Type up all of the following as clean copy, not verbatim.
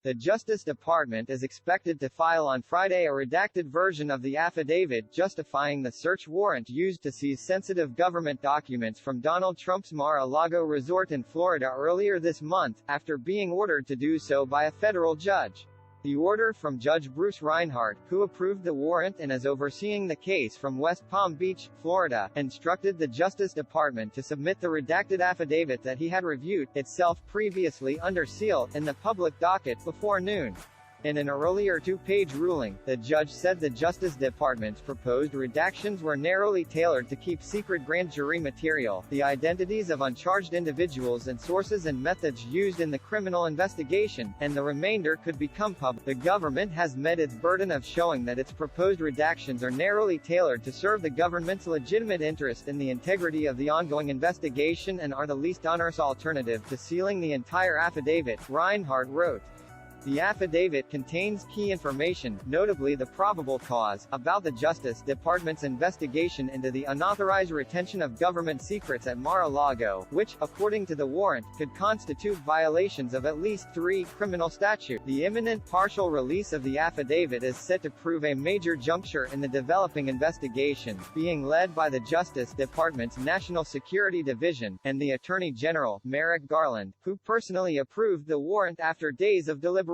The Justice Department is expected to file on Friday a redacted version of the affidavit justifying the search warrant used to seize sensitive government documents from Donald Trump's Mar-a-Lago resort in Florida earlier this month, after being ordered to do so by a federal judge. The order from Judge Bruce Reinhart, who approved the warrant and is overseeing the case from West Palm Beach, Florida, instructed the Justice Department to submit the redacted affidavit that he had reviewed, itself previously under seal, in the public docket before noon. In an earlier two-page ruling, the judge said the Justice Department's proposed redactions were narrowly tailored to keep secret grand jury material, the identities of uncharged individuals and sources and methods used in the criminal investigation, and the remainder could become public. The government has met its burden of showing that its proposed redactions are narrowly tailored to serve the government's legitimate interest in the integrity of the ongoing investigation and are the least onerous alternative to sealing the entire affidavit, Reinhart wrote. The affidavit contains key information, notably the probable cause, about the Justice Department's investigation into the unauthorized retention of government secrets at Mar-a-Lago, which, according to the warrant, could constitute violations of at least 3 criminal statutes. The imminent partial release of the affidavit is set to prove a major juncture in the developing investigation, being led by the Justice Department's National Security Division, and the Attorney General, Merrick Garland, who personally approved the warrant after days of deliberations.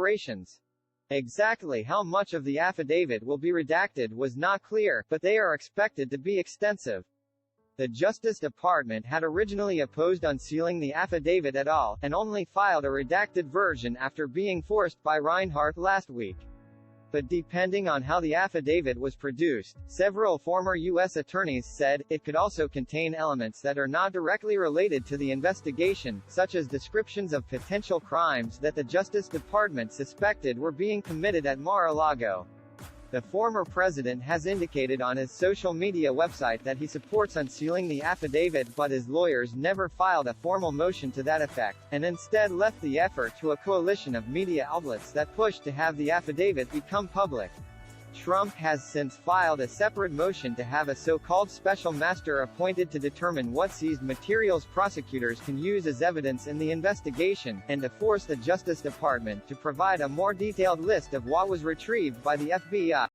Exactly how much of the affidavit will be redacted was not clear, but they are expected to be extensive. The Justice Department had originally opposed unsealing the affidavit at all, and only filed a redacted version after being forced by Reinhart last week. But depending on how the affidavit was produced, several former U.S. attorneys said, it could also contain elements that are not directly related to the investigation, such as descriptions of potential crimes that the Justice Department suspected were being committed at Mar-a-Lago. The former president has indicated on his social media website that he supports unsealing the affidavit, but his lawyers never filed a formal motion to that effect, and instead left the effort to a coalition of media outlets that pushed to have the affidavit become public. Trump has since filed a separate motion to have a so-called special master appointed to determine what seized materials prosecutors can use as evidence in the investigation, and to force the Justice Department to provide a more detailed list of what was retrieved by the FBI.